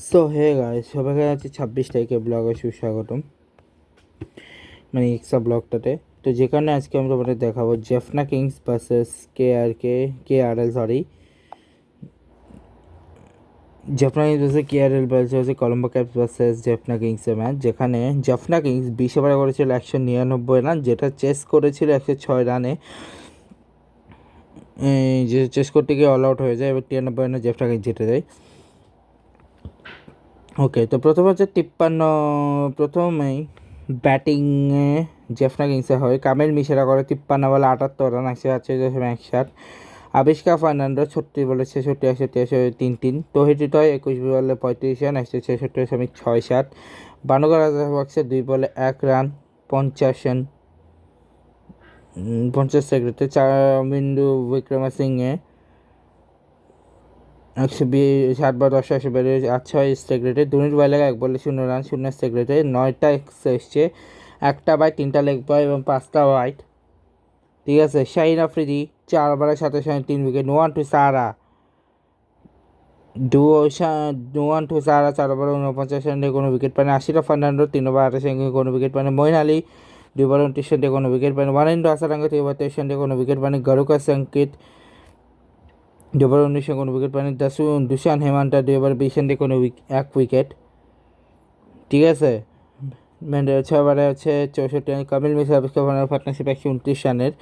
So hey guys, সবাইকে আছে 26 তারিখে ব্লগে সুস্বাগতম, মানে এক্সট্রা ব্লগটাতে। তো যেখানে আজকে আমরা তোমাদের দেখাবো জেফনা Kings versus KRL, জেফনা Kings versus KRL হচ্ছে কলম্বো ক্যাপস ভার্সেস জেফনা কিংসের ম্যাচ, যেখানে জেফনা কিংস 20 ওভারে করেছিল 199 রান, যেটা চেস করেছিল 106 রানে। যে চেস করতে গিয়ে অল আউট হয়ে যায় এবং 93 রানে জেফনা কিংস জিতে যায়। ওকে, তো প্রথমেই ব্যাটিংয়ে জেফনা কিংসে হয়। কামিল মিশেরা করে 53 বলে 78 রান, 148.61। আবিষ্কার ফার্নান্ডো 36 বলে 66, 163। তৌহিদ হৃদয় 21 বলে 35 রান, 166.67। বানুকা রাজাপাকসে 2 বলে 1 রান, 50 সেকেন্ডে। চামিন্দু বিক্রমসিংহে 120 বা 10 বেড়ে 8 সেকেন্ডে। দুনির বলে 1 বলে 0 রান, 0 সেকেন্ডে। 9টা এসছে, 1টা বাই, 3টা লেগ বয় এবং 5টা ওয়াইড। ঠিক আছে, শাহিন আফ্রিদি 4 ওভারে 27 রানে 3 উইকেট। নোয়ান টু সারা 4 ওভারে 49 রানে কোনো উইকেট পায়নি। আশিরা ফার্নান্ডো 3 ওভার 28 রানে কোনো উইকেট পায়নি। মঈন আলী 2 ওভার 29 রানে কোনো উইকেট পায়নি। ওয়ানিন্দ্র হাসারাঙ্গা 3 ওভার 23 রানে কোনো উইকেট পায়নি। গরুকা সংকেত 2 ওভার 19 কোনো উইকেট পায়নি। দুশান হেমান্তা 2 ওভার 20 রানে কোনো এক উইকেট। ঠিক আছে, 6 ওভারে হচ্ছে 64 রান। কামিল মিশ্রা পার্টনারশিপ 129 রানের।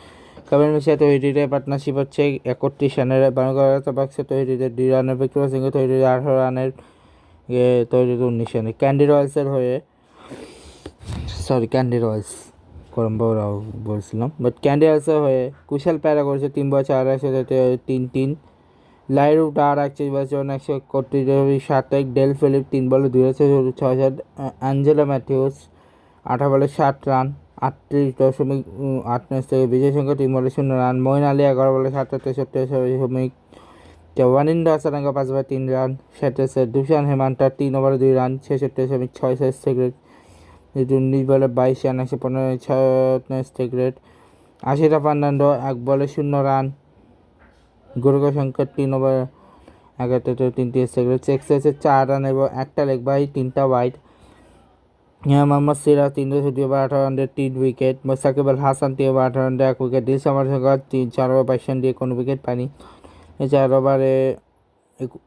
কামিল মিশ্রা তৈরিতে পার্টনারশিপ হচ্ছে 31 রানের। বাংলাদেশ তৈরিতে 2 রানের। বিক্রম সিংহ তৈরিতে 18 রানের, তৈরিতে 19 রানের। ক্যান্ডি রয়্যালস কলম্বো বলছিলাম, বাট ক্যান্ডি রয়্যালসের হয়ে কুশাল প্যারা করেছে 3 বল 4 একসাথে 3-3। লাইরু ডার 41 বল 131, ডেল ফিলিপ 3 বলে 206। অ্যাঞ্জেলো ম্যাথিউস 18 বলে 60 রান, 38.89 থেকে। বিজয় সংখ্যা 3 বলে 0 রান। মঈন আলী 11 বলে 77.63। ওয়ানিন্দ্র হাসারাঙ্গা 5 ওভার 3 রান, 67। দুশান হেমান্তা 3 ওভারে 2 রান, 66.66 সেকেন্ড। 19 বলে 22 রান, 115 সেকেন্ড। আশিরা ফার্নান্ডো 1 বলে 0 রান। গোরকা সংখ্যা 3 ওভার 11 সেকেন্ড। চেক্স আছে 4 রান এবং 1টা লেগ বাই, 3টা ওয়াইড। মোহাম্মদ সিরাজ 3 ওভার 18 রানে 3 উইকেট। সাকিব আল হাসান 3 ওভার 18 রানে 1 উইকেট। দিল সামার সংখ্যা 4 ওভার 22 রান দিয়ে কোনো উইকেট পায়নি। 4 ওভারে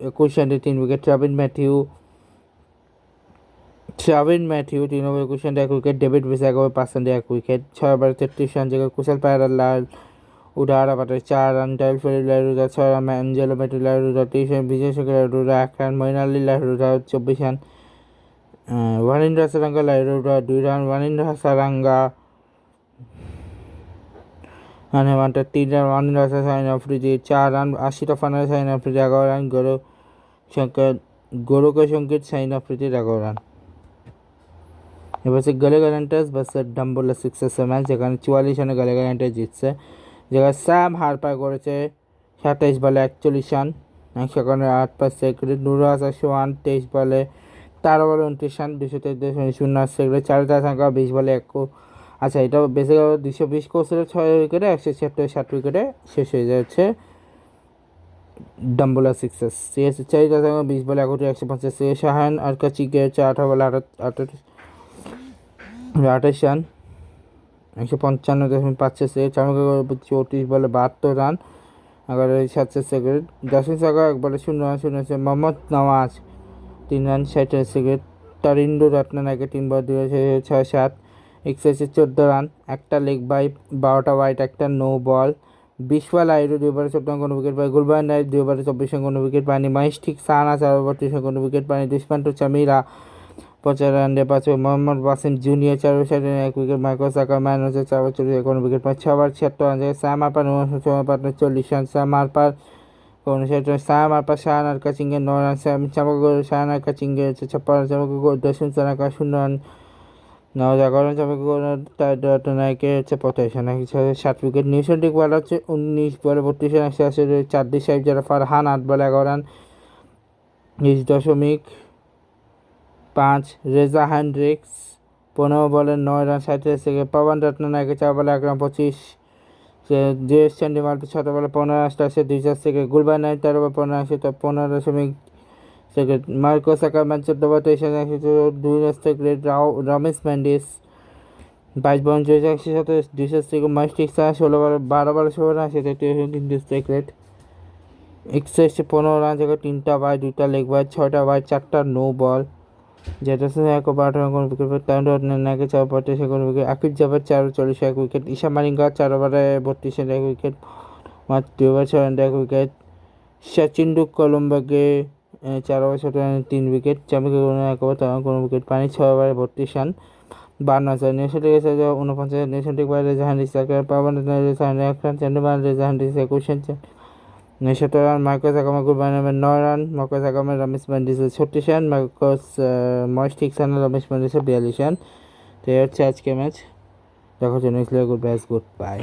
21 রানে 3 উইকেট। ট্রাভিন ম্যাথিউ 3 ওভার 21 রানে 1 উইকেট। ডেভিড ভিস 1 ওভার 5 রান দিয়ে 1 উইকেট। 6 ওভারে 33 রান জায়গায় কুশাল পায়রা লাল উডারা পাটে 4 রান। টাইল ফেরি লাইরুদা 6 রান। অ্যাঞ্জেলো মেটি লাইরুদা 23 রান। বিজয় শেখর লাইরুদা 1 রান। মঈন আলী লাইরুদা 24 রান। ওয়ানিন্দ্র হাসারাঙ্গা লাইরুদা 2 run. Wanindu Hasaranga Hemantha 3 run. Wanindu Hasan Shaheen Afridi 4 run. আশিরা ফার্নান্ডো শাহিন আফ্রিদি 11 রান। গৌরকা সংকেত শাহিন আফ্রিদির 11 রান। এবার হচ্ছে গালে গ্যালান্টাস ভার্সেস ডাম্বোলা সিক্সার্সের ম্যাচ, যেখানে 44 রানে গালে গ্যালান্টাস জিতছে। যেখানে স্যাম হারপার করেছে 27 বলে 41 রান, 108 সেকেন্ড। নুরুল হাসান সোহান 23 বলে 13 বলে 29 রান, 223.08 সেকেন্ড। চারুতা সংখ্যা 20 বলে 1। আচ্ছা, এটা বেশি 220 করছিল 6 উইকেটে, 176 উইকেটে শেষ হয়ে যাচ্ছে ডাম্বোলা সিক্সার্স। ঠিক আছে, চারুতা সংখ্যা 20 বলে 61, 150। শাহান আর কাচিকে হচ্ছে 18 বলে 28 রান, 155.5 সেকেন্ড। চামুকে 34 বলে 72 রান, 11.7 সেকেন্ড। জাসিম সাগা 1 বলে 0 run, 0 second. Mohammad Nawaz 3 run, 60 second. Tharindu Ratnayake 3 ball 2.6-7, 14 run, 1টা লেগ বাই, 12টা ওয়াইড, 1টা নো বল। বিশওয়াল আইরু 2 ওভারে 14 রান কোনো উইকেট পায়। গুলবান নাইট 2 ওভারে 24 রান কোনো উইকেট পায়নি। মহেশ ঠিক সানা 4 ওভার 30 রান কোনো উইকেট পায়নি। দুষ্মন্ত চামিরা 50 রানে 5। মোহাম্মদ ওয়াসিম জুনিয়র 4 ওভার 60 রানে 1 উইকেট। মাইকেল সাকা ম্যান হচ্ছে 4 ওভার 40 কোনো উইকেট পায়। 6 ওভার 76 রান জায়গায় Sam Harper 40 run. Sam Harper 59 run. Sam Harper শাহান আর কাচিংয়ে 9 রান। শাহান আর কাচিংয়ে হচ্ছে 56 রান। চামাকে দর্শন সানাকা 0 রান। 11 রান। চামাকে নায়কে হচ্ছে 45 রান, 7 উইকেট। নিউজিল্যান্ডিক বল হচ্ছে 19 বলে 32 রান, 180। চারদিক সাহেব যারা ফারহান 8 বলে 11 রান, 20.5। রেজা হ্যান্ড্রিক্স 15 বলে 9 রান, 37 সেকেন্ড। পবন রত্নানায়কে 4 বলে 1 রান, 25। জয়েশ চন্ডিমাল 7 বলে 15 রান, 204 সেকেন্ড। গুলবান নাইট 13 বলে 15 রান, 15.6 উইকেট মার্কোস আকারম্যান 14 বল 23 রান 2 উইকেট রমেশ মেন্ডিস 22 বল 24 200 মাস্টিক 16 বল 12 বল 16 রান 3 উইকেট 61 রান থেকে 3টা বাই 2টা লেগ বাই 6টা বাই 4টা নো বল যেটা সঙ্গে 1 কোনো উইকেট তাইন্ডো নাকে 4 বল 23 কোনো উইকেট আকিব জাবেদ 4 1 উইকেট ঈশা মালিঙ্গা 4 ওভারে 32 রান 1 উইকেট মাত্র 2 ওভার 6 রান 1 উইকেট সচিন কলম্বাকে 4 ওভার 7 রান 3 উইকেট চামিকে 1 ওভার কোনো উইকেট পানি 6 ওভারে 32 রান 52 রান নেশনটিক 49 নেশনটিক বাইরে জাহানিস পাবন 1 রান চেন্ডুমান জাহানিস 21 run 69 run Marcos Ackerman 9 run Marcos Ackerman Ramesh Mendis 36 run Marcos মস্টিক রমেশ মেন্ডিস 42 রান তো এই হচ্ছে আজকে ম্যাচ দেখার জন্য গুড বাই